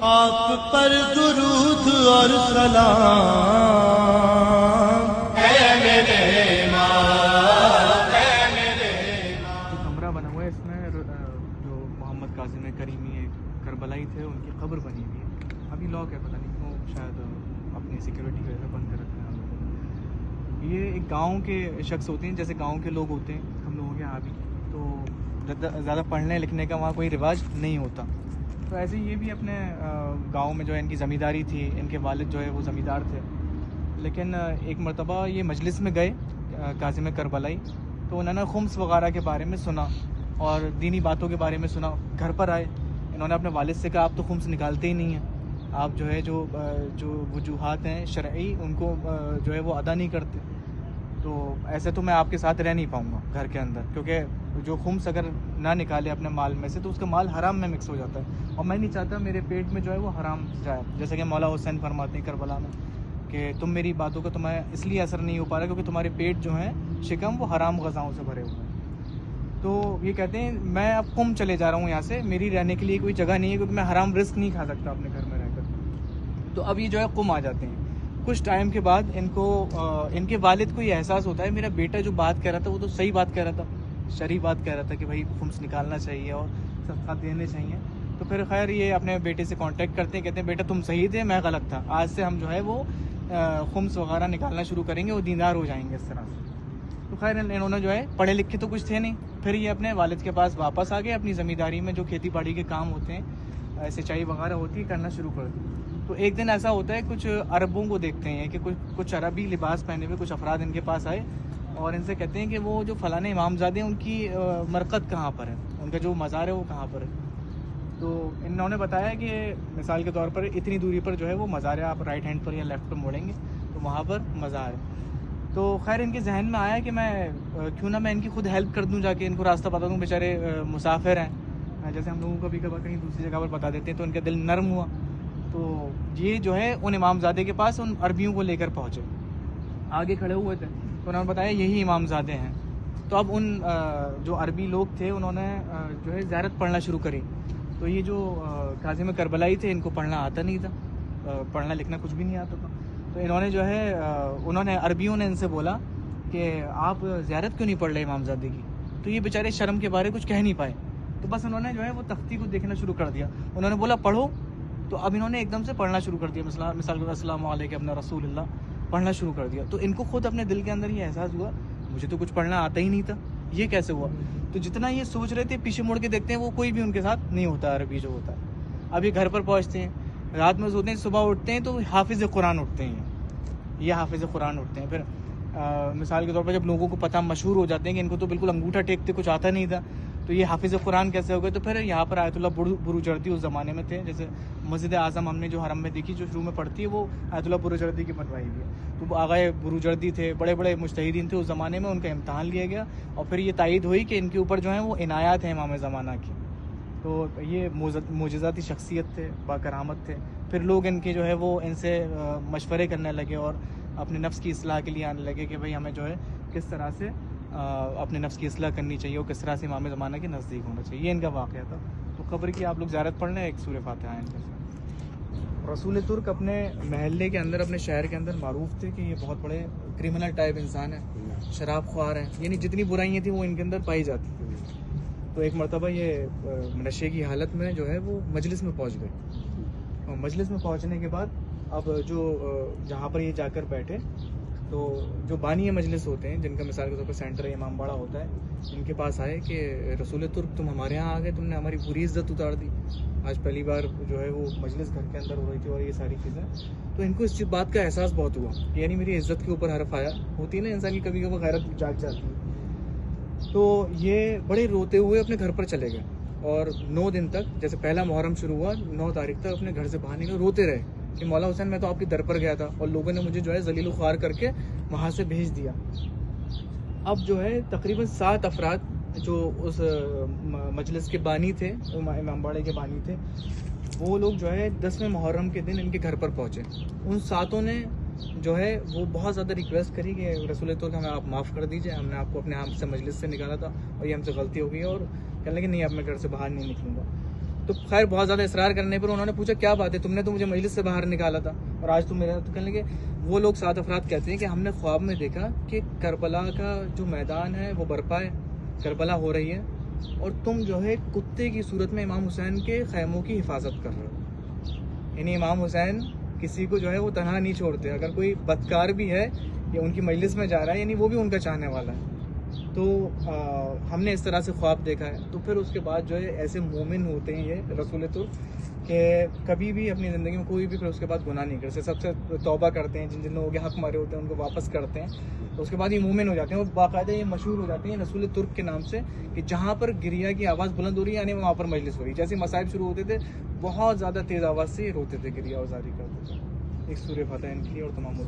آپ پر درود اور سلام اے میرے امام، اے میرے امام۔ جو کمرہ بنا ہوا ہے اس میں جو محمد کاظم کریمی کربلائی تھے ان کی قبر بنی ہوئی ہے. ابھی لاک ہے، پتہ نہیں کیوں، شاید اپنی سیکورٹی کی وجہ سے بند کر رکھا ہے ہم لوگوں نے. یہ ایک گاؤں کے شخص ہوتے ہیں، جیسے گاؤں کے لوگ ہوتے ہیں ہم لوگوں کے یہاں بھی، تو زیادہ پڑھنے لکھنے کا وہاں کوئی رواج نہیں ہوتا. تو ایسے ہی یہ بھی اپنے گاؤں میں جو ہے ان کی زمینداری تھی، ان کے والد جو ہے وہ زمیندار تھے. لیکن ایک مرتبہ یہ مجلس میں گئے کاظم کربلائی، تو انہوں نے خمس وغیرہ کے بارے میں سنا اور دینی باتوں کے بارے میں سنا. گھر پر آئے، انہوں نے اپنے والد سے کہا آپ تو خمس نکالتے ہی نہیں ہیں، آپ جو ہے جو وجوہات ہیں شرعی ان کو جو ہے وہ ادا نہیں کرتے. تو ایسے تو میں آپ کے ساتھ رہ نہیں پاؤں گا گھر کے اندر، کیونکہ جو خمس اگر نہ نکالے اپنے مال میں سے تو اس کا مال حرام میں مکس ہو جاتا ہے، اور میں نہیں چاہتا میرے پیٹ میں جو ہے وہ حرام جائے. جیسے کہ مولا حسین فرماتے ہیں کربلا میں کہ تم میری باتوں کا تمہیں اس لیے اثر نہیں ہو پا رہا کیونکہ تمہارے پیٹ جو ہیں شکم وہ حرام غذاؤں سے بھرے ہوئے ہیں. تو یہ کہتے ہیں میں اب قم چلے جا رہا ہوں یہاں سے، میری رہنے کے لیے کوئی جگہ نہیں ہے کیونکہ میں حرام رزق نہیں کھا سکتا اپنے گھر میں رہ کر. تو اب یہ جو ہے قم آ جاتے ہیں. کچھ ٹائم کے بعد ان کے والد کو یہ احساس ہوتا ہے میرا بیٹا جو بات کہہ رہا تھا وہ تو صحیح بات کہہ رہا تھا، شرعی بات کہہ رہا تھا کہ بھائی خمس نکالنا چاہیے اور صدقات دینے چاہیے. تو پھر خیر یہ اپنے بیٹے سے کانٹیکٹ کرتے ہیں، کہتے ہیں بیٹا تم صحیح تھے، میں غلط تھا، آج سے ہم جو ہے وہ خمس وغیرہ نکالنا شروع کریں گے، وہ دیندار ہو جائیں گے اس طرح سے. تو خیر انہوں نے جو ہے پڑھے لکھے تو کچھ تھے نہیں، پھر یہ اپنے والد کے پاس واپس آ گئے، اپنی زمینداری میں جو کھیتی باڑی کے کام ہوتے ہیں، سینچائی وغیرہ ہوتی ہے، کرنا شروع کر دی. تو ایک دن ایسا ہوتا ہے کچھ عربوں کو دیکھتے ہیں کہ کچھ عربی لباس پہنے ہوئے کچھ افراد ان کے پاس آئے اور ان سے کہتے ہیں کہ وہ جو فلاں امام زادے ہیں ان کی مرقد کہاں پر ہے، ان کا جو مزار ہے وہ کہاں پر ہے. تو انہوں نے بتایا کہ مثال کے طور پر اتنی دوری پر جو ہے وہ مزار ہے، آپ رائٹ ہینڈ پر یا لیفٹ پر موڑیں گے تو وہاں پر مزار ہے. تو خیر ان کے ذہن میں آیا کہ میں کیوں نہ میں ان کی خود ہیلپ کر دوں، جا کے ان کو راستہ بتا دوں، بیچارے مسافر ہیں، جیسے ہم لوگوں کو کبھی کبھار کہیں دوسری جگہ پر بتا دیتے ہیں تو ان کا دل نرم ہوا. تو یہ جو ہے ان امام زادے کے پاس ان عربیوں کو لے کر پہنچے، آگے کھڑے ہوئے تھے تو انہوں نے بتایا یہی امام زادے ہیں. تو اب ان جو عربی لوگ تھے انہوں نے جو ہے زیارت پڑھنا شروع کری. تو یہ جو کاظم کربلائی تھے ان کو پڑھنا آتا نہیں تھا، پڑھنا لکھنا کچھ بھی نہیں آتا تھا. تو انہوں نے جو ہے عربیوں نے ان سے بولا کہ آپ زیارت کیوں نہیں پڑھ رہے امام زادے کی. تو یہ بیچارے شرم کے بارے کچھ کہہ نہیں پائے. تو بس انہوں نے جو ہے وہ تختی کو دیکھنا شروع کر دیا، انہوں نے بولا پڑھو. تو اب انہوں نے ایک دم سے پڑھنا شروع کر دیا، مثال کے السلام علیکم ابن رسول اللہ پڑھنا شروع کر دیا. تو ان کو خود اپنے دل کے اندر یہ احساس ہوا مجھے تو کچھ پڑھنا آتا ہی نہیں تھا، یہ کیسے ہوا. تو جتنا یہ سوچ رہے تھے پیچھے مڑ کے دیکھتے ہیں وہ کوئی بھی ان کے ساتھ نہیں ہوتا عربی جو ہوتا ہے. اب یہ گھر پر پہنچتے ہیں، رات میں سوتے ہیں، صبح اٹھتے ہیں تو حافظ قرآن اٹھتے ہیں، یہ حافظ قرآن اٹھتے ہیں. پھر مثال کے طور پر جب لوگوں کو پتہ مشہور ہو جاتے ہیں کہ ان کو تو بالکل انگوٹھا ٹیکتے کچھ آتا نہیں تھا، تو یہ حافظ قرآن کیسے ہو گئے. تو پھر یہاں پر آیت اللہ بروجردی اس زمانے میں تھے، جیسے مسجد اعظم ہم نے جو حرم میں دیکھی جو شروع میں پڑتی ہے وہ آیت اللہ بروجردی کی بنوائی ہوئی ہے. تو وہ آغائے بروجردی تھے، بڑے بڑے مجتہدین تھے اس زمانے میں، ان کا امتحان لیا گیا اور پھر یہ تائید ہوئی کہ ان کے اوپر جو ہیں وہ عنایات ہیں امام زمانہ کی. تو یہ معجزاتی شخصیت تھے، باکرامت تھے. پھر لوگ ان کے جو ہے وہ ان سے مشورے کرنے لگے اور اپنے نفس کی اصلاح کے لیے آنے لگے کہ بھئی ہمیں جو ہے کس طرح سے اپنے نفس کی اصلاح کرنی چاہیے اور کس طرح سے امام زمانہ کے نزدیک ہونا چاہیے. یہ ان کا واقعہ تھا. تو قبر کی آپ لوگ زیارت پڑھ لیں، ایک سورہ فاتحہ ہے ان کے ساتھ. رسول ترک اپنے محلے کے اندر، اپنے شہر کے اندر معروف تھے کہ یہ بہت بڑے کرمنل ٹائپ انسان ہیں، شراب خوار ہیں، یعنی جتنی برائیاں تھیں وہ ان کے اندر پائی جاتی تھیں. تو ایک مرتبہ یہ نشے کی حالت میں جو ہے وہ مجلس میں پہنچ گئے، اور مجلس میں پہنچنے کے بعد اب جہاں پر یہ جا کر بیٹھے تو جو بانی مجلس ہوتے ہیں جن کا مثال کے طور پر سینٹر امام باڑہ ہوتا ہے، ان کے پاس آئے کہ رسول ترک تم ہمارے یہاں آ گئے، تم نے ہماری پوری عزت اتار دی. آج پہلی بار جو ہے وہ مجلس گھر کے اندر ہو رہی تھی اور یہ ساری چیزیں. تو ان کو اس بات کا احساس بہت ہوا کہ یعنی میری عزت کے اوپر حرف آیا. ہوتی ہے نا انسان کی کبھی کبھی غیرت جاگ جاتی ہے. تو یہ بڑے روتے ہوئے اپنے گھر پر چلے گئے اور 9 دن تک، جیسے پہلا محرم شروع ہوا 9 تاریخ تک اپنے گھر سے باہر نکلے، روتے رہے کہ مولا حسین میں تو آپ کی در پر گیا تھا اور لوگوں نے مجھے جو ہے ذلیل و خوار کر کے وہاں سے بھیج دیا. اب جو ہے تقریباً 7 افراد جو اس مجلس کے بانی تھے، امام باڑے کے بانی تھے، وہ لوگ جو ہے 10ویں محرم کے دن ان کے گھر پر پہنچے. ان 7 نے جو ہے وہ بہت زیادہ ریکویسٹ کری کہ رسول تو ہمیں آپ معاف کر دیجئے، ہم نے آپ کو اپنے آپ سے مجلس سے نکالا تھا اور یہ ہم سے غلطی ہو گئی ہے، اور کہنے لگے نہیں اب میں گھر سے باہر نہیں نکلوں گا. تو خیر بہت زیادہ اصرار کرنے پر انہوں نے پوچھا کیا بات ہے, تم نے تو مجھے مجلس سے باہر نکالا تھا اور آج تم میرے تو کہنے لگے. وہ لوگ 7 افراد کہتے ہیں کہ ہم نے خواب میں دیکھا کہ کربلا کا جو میدان ہے وہ برپا ہے, کربلا ہو رہی ہے, اور تم جو ہے کتے کی صورت میں امام حسین کے خیموں کی حفاظت کر رہے ہو. یعنی امام حسین کسی کو جو ہے وہ تنہا نہیں چھوڑتے, اگر کوئی بدکار بھی ہے یا ان کی مجلس میں جا رہا ہے یعنی وہ بھی ان کا چاہنے والا ہے. تو ہم نے اس طرح سے خواب دیکھا ہے. تو پھر اس کے بعد جو ہے ایسے مومن ہوتے ہیں یہ رسول ترک کہ کبھی بھی اپنی زندگی میں کوئی بھی پھر اس کے بعد گناہ نہیں کرتے, سب سے توبہ کرتے ہیں, جن لوگوں کے حق مارے ہوتے ہیں ان کو واپس کرتے ہیں, تو اس کے بعد یہ مومن ہو جاتے ہیں, اور باقاعدہ یہ مشہور ہو جاتے ہیں رسول ترک کے نام سے کہ جہاں پر گریا کی آواز بلند ہو رہی ہے یعنی وہاں پر مجلس ہو رہی ہے. جیسے مصائب شروع ہوتے تھے بہت زیادہ تیز آواز سے روتے تھے, گریا وزاری کرتے تھے. ایک سورہ فتح ان کی اور تمام